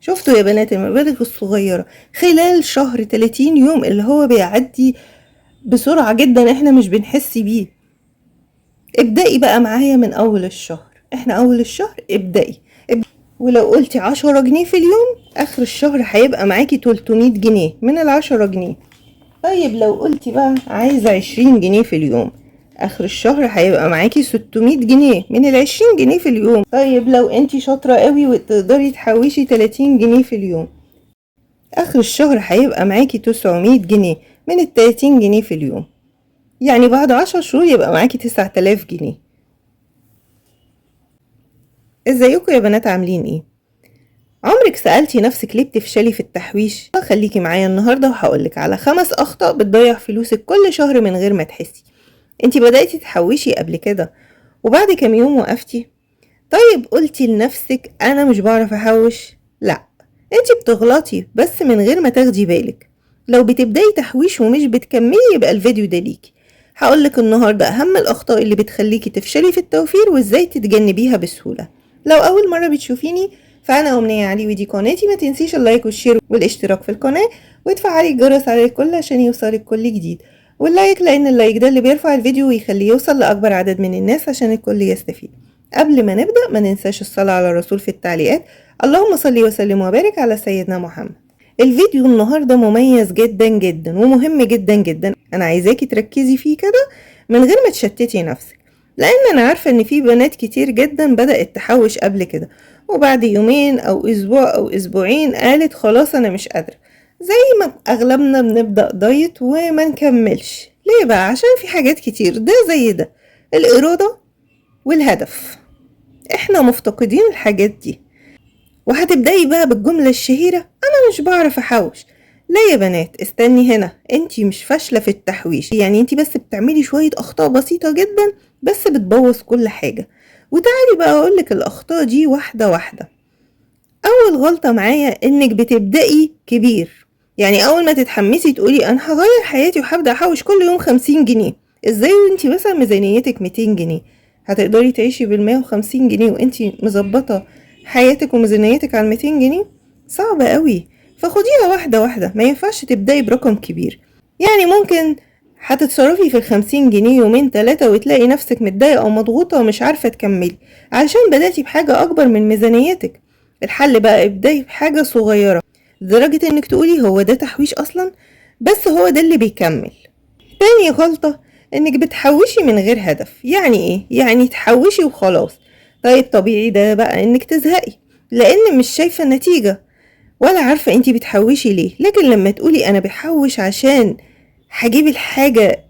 شفتوا يا بنات المبالغ الصغيرة خلال شهر 30 يوم اللي هو بيعدي بسرعة جدا احنا مش بنحس بيه. ابدأي بقى معايا من اول الشهر، احنا اول الشهر ابدأي. ولو قلتي 10 جنيه في اليوم اخر الشهر هيبقى معاكي 300 جنيه من ال10 جنيه. طيب لو قلتي بقى عايزة 20 جنيه في اليوم اخر الشهر هيبقى معاكي 600 جنيه من ال20 جنيه في اليوم. طيب لو انتي شاطرة قوي وتقدري تحوشي 30 جنيه في اليوم اخر الشهر هيبقى معاكي 900 جنيه من ال30 جنيه في اليوم. يعني بعد 10 شهور يبقى معاكي 9000 جنيه. ازيكم يا بنات عاملين ايه؟ عمرك سألتي نفسك ليه بتفشلي في التحويش؟ خليكي معايا النهاردة وهقولك على 5 أخطاء بتضيع فلوسك كل شهر من غير ما تحسي. انتي بدأتي تحوشي قبل كده وبعد كام يوم وقفتي؟ طيب قلتي لنفسك أنا مش بعرف أحوش؟ لا، انتي بتغلطي بس من غير ما تاخدي بالك. لو بتبدأي تحويش ومش بتكملي يبقى الفيديو ده ليكي. هقولك النهاردة أهم الأخطاء اللي بتخليكي تفشلي في التوفير وإزاي تتجنبيها بسهولة. لو أول مرة بتشوفيني فأنا أمنية علي ودي قناتي، ما تنسيش اللايك والشير والاشتراك في القناة وتفعلي الجرس على الكل عشان يوصلك كل جديد، واللايك لأن اللايك ده اللي بيرفع الفيديو ويخليه يوصل لأكبر عدد من الناس عشان الكل يستفيد. قبل ما نبدأ ما ننساش الصلاة على الرسول في التعليقات، اللهم صل وسلم وبارك على سيدنا محمد. الفيديو النهاردة مميز جدا جدا ومهم جدا جدا، أنا عايزاكي تركزي فيه كده من غير ما تشتتي نفسك، لأن أنا عارفة إن في بنات كتير جدا بدأت تحوش قبل كده وبعد يومين أو أسبوع أو أسبوعين قالت خلاص أنا مش قادرة، زي ما أغلبنا بنبدأ دايت وما نكملش. ليه بقى؟ عشان في حاجات كتير ده زي ده، الإرادة والهدف، احنا مفتقدين الحاجات دي. وهتبدأي بقى بالجملة الشهيرة أنا مش بعرف أحوش. لا يا بنات استني هنا، انتي مش فاشلة في التحويش، يعني انتي بس بتعملي شوية أخطاء بسيطة جدا بس بتبوظ كل حاجة. وتعالي بقى أقولك الأخطاء دي واحدة واحدة. أول غلطة معايا إنك بتبدأي كبير، يعني أول ما تتحمسي تقولي أنا هغير حياتي وهبدأ أحوش كل يوم 50 جنيه. ازاي وانتي مثلا ميزانيتك 200 جنيه؟ هتقدري تعيشي بال150 جنيه وانتي مظبطة حياتك وميزانيتك على 200 جنيه؟ صعبة قوي. فخديها واحدة واحدة، ما ينفعش تبدأي برقم كبير. يعني ممكن هتتصرفي في ال50 جنيه يومين 3 وتلاقي نفسك متضايقة أو مضغوطة ومش عارفة تكملي عشان بدأتي بحاجة أكبر من ميزانيتك. الحل بقى ابدأي بحاجة صغيرة لدرجة انك تقولي هو ده تحويش أصلا، بس هو ده اللي بيكمل. تاني غلطة انك بتحوشي من غير هدف. يعني ايه؟ يعني تحوشي وخلاص. طيب طبيعي ده بقى انك تزهقي لان مش شايفة النتيجة ولا عارفة انتي بتحوشي ليه. لكن لما تقولي انا بحوش عشان هجيب الحاجة،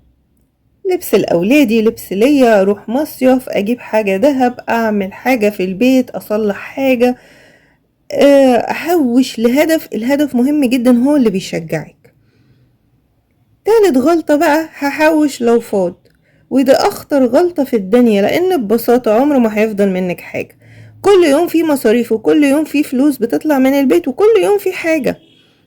لبس لأولادي، لبس ليا، اروح مصيف، اجيب حاجة دهب، اعمل حاجة في البيت، اصلح حاجة، احوش لهدف. الهدف مهم جدا، هو اللي بيشجعك. تالت غلطة بقى هحوش لو فاض، وده اخطر غلطة في الدنيا، لان ببساطة عمره ما هيفضل منك حاجة. كل يوم في مصاريف وكل يوم في فلوس بتطلع من البيت وكل يوم في حاجة،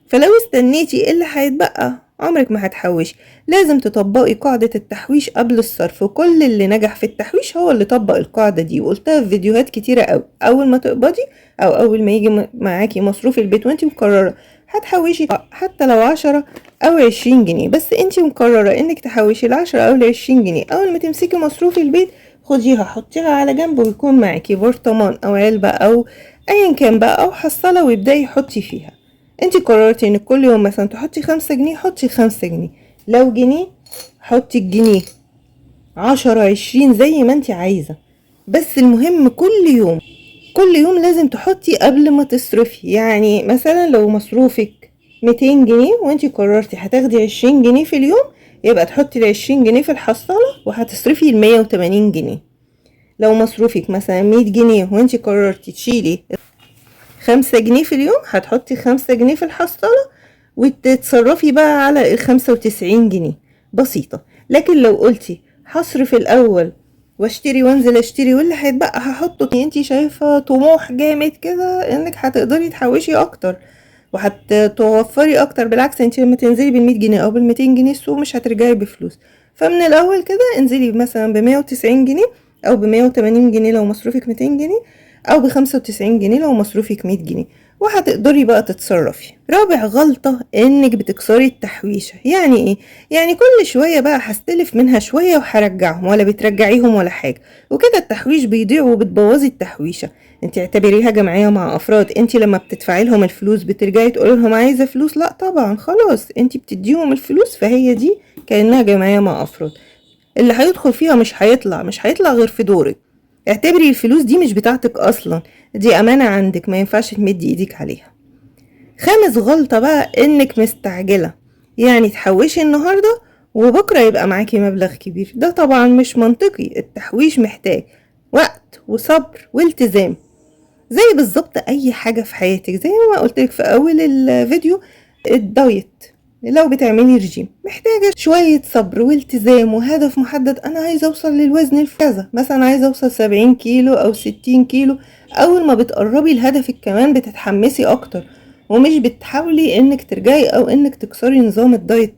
فلو استنيتي ايه اللي هيتبقى عمرك ما هتحوشي. لازم تطبقي قاعدة التحويش قبل الصرف، وكل اللي نجح في التحويش هو اللي طبق القاعدة دي، وقلتها في فيديوهات كتيرة قوي. اول ما تقبضي او اول ما يجي معاكي مصروف البيت وانتي مقررة هتحوشي حتى لو 10 او 20 جنيه، بس انتي مقررة انك تحوشي ال10 او ال20 جنيه، اول ما تمسكي مصروف البيت خديها حطيها على جنب ويكون معاكي برطمان او علبة او ايا كان بقى او حصالة وابدأي حطي فيها. انتي قررتي انك كل يوم مثلا تحطي 5 جنيه، حطي 5 جنيه، لو جنيه حطي الجنيه، 10 20 زي ما انتي عايزة، بس المهم كل يوم لازم تحطي قبل ما تصرفي. يعني مثلا لو مصروفك 200 جنيه وانتي قررتي هتاخدي 20 جنيه في اليوم، يبقى تحطي ال20 جنيه في الحصالة وهتصرفي 180 جنيه. لو مصروفك مثلا 100 جنيه وانتي قررتي تشيلي 5 جنيه في اليوم، هتحطي 5 جنيه في الحصالة وتتصرفي بقى على ال95 جنيه. بسيطة. لكن لو قلتي هصرف الأول واشتري وانزل اشتري واللي هيتبقى هحطه، انتي شايفة طموح جامد كده انك هتقدري تحوشي اكتر وهتوفري اكتر. بالعكس انتي لما تنزلي بال100 جنيه او بال200 جنيه السوق مش هترجعي بفلوس. فمن الاول كده انزلي مثلا ب190 جنيه او ب180 جنيه لو مصروفك 200 جنيه او ب95 جنيه لو مصروفك 100 جنيه، وهتقدري بقى تتصرفي. رابع غلطة انك بتكسري التحويشة. يعني ايه؟ يعني كل شوية بقى هستلف منها شوية وهرجعهم، ولا بترجعيهم ولا حاجة، وكده التحويش بيضيع وبتبوظي التحويشة. انت اعتبريها جمعية مع افراد. انت لما بتدفعي لهم الفلوس بترجعي تقولي لهم عايزة فلوس؟ لا طبعا، خلاص انت بتديهم الفلوس، فهي دي كأنها جمعية مع افراد. اللي هيدخل فيها مش هيطلع غير في دورك. اعتبري الفلوس دي مش بتاعتك اصلا، دي امانة عندك، ما ينفعش تمدي ايديك عليها. خامس غلطة بقى انك مستعجلة. يعني تحوشي النهاردة وبكرة يبقى معاكي مبلغ كبير، ده طبعا مش منطقي. التحويش محتاج وقت وصبر والتزام، زي بالظبط اي حاجة في حياتك. زي ما قلتلك في اول الفيديو، الدايت، لو بتعملي رجيم محتاجة شوية صبر والتزام وهدف محدد. انا عايزة اوصل للوزن كذا، مثلا عايزة اوصل 70 كيلو او 60 كيلو. اول ما بتقربي لهدفك كمان بتتحمسي اكتر، ومش بتحاولي انك ترجعي او انك تكسري نظام الدايت.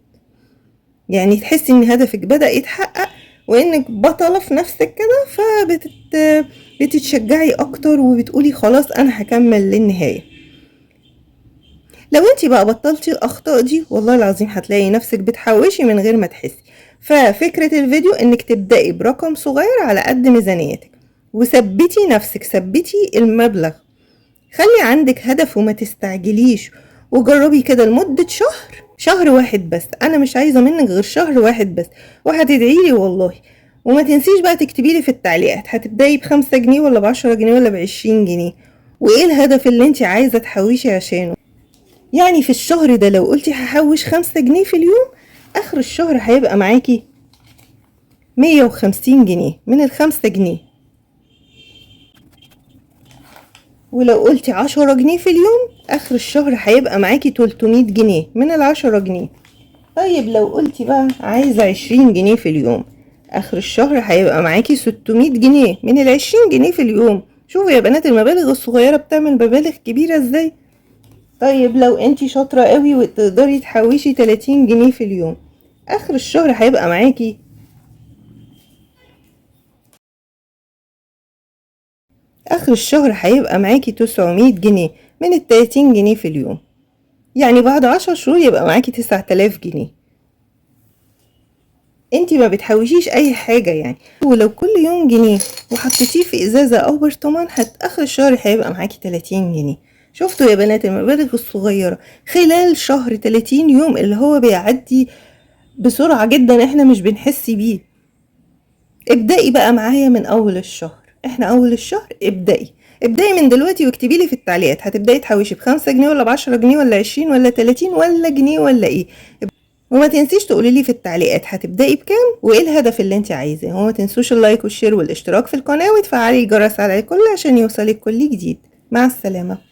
يعني تحسي ان هدفك بدأ يتحقق وانك بطلة في نفسك كده، بتتشجعي اكتر وبتقولي خلاص انا هكمل للنهاية. لو انتي بقى بطلتي الاخطاء دي، والله العظيم هتلاقي نفسك بتحوشي من غير ما تحسي. ففكرة الفيديو انك تبدأي برقم صغير على قد ميزانيتك، وثبتي نفسك، ثبتي المبلغ، خلي عندك هدف وما تستعجليش. وجربي كده لمدة شهر واحد بس. انا مش عايزة منك غير شهر واحد بس، وهتدعيلي والله. وما تنسيش بقى تكتبيلي في التعليقات هتبدأي ب5 جنيه ولا ب10 جنيه ولا ب20 جنيه، وايه الهدف اللي انت عايزة تحوشي عشانه. يعني في الشهر ده لو قلتي هحوش 5 جنيه في اليوم، اخر الشهر هيبقى معاكي 150 جنيه من ال5 جنيه. ولو قلتي 10 جنيه في اليوم، اخر الشهر هيبقى معاكي 300 جنيه من ال10 جنيه. طيب لو قلتي بقى عايزة 20 جنيه في اليوم، اخر الشهر هيبقى معاكي 600 جنيه من ال20 جنيه في اليوم. شوفوا يا بنات المبالغ الصغيرة بتعمل مبالغ كبيرة ازاي. طيب لو انتي شاطرة قوي وتقدري تحوشي 30 جنيه في اليوم، اخر الشهر هيبقى معاكي 900 جنيه من ال30 جنيه في اليوم. يعني بعد 10 شهور يبقى معاكي 9000 جنيه. انتي ما بتحوشيش اي حاجة يعني. ولو كل يوم جنيه وحطيتيه في ازازة او برطمان، اخر الشهر هيبقى معاكي 30 جنيه. شفتوا يا بنات المبالغ الصغيرة خلال شهر 30 يوم اللي هو بيعدي بسرعة جدا، احنا مش بنحس بيه. ابدأي بقى معايا من اول الشهر. احنا اول الشهر، ابدأي من دلوقتي واكتبي لي في التعليقات هتبدأي تحوشي ب5 جنيه ولا ب10 جنيه ولا 20 ولا 30 ولا جنيه ولا ايه. وما تنسيش تقولي لي في التعليقات هتبدأي بكام وايه الهدف اللي انت عايزاه. وما تنسوش اللايك والشير والاشتراك في القناة وتفعلي الجرس على الكل عشان يوصلك كل جديد. مع السلامة.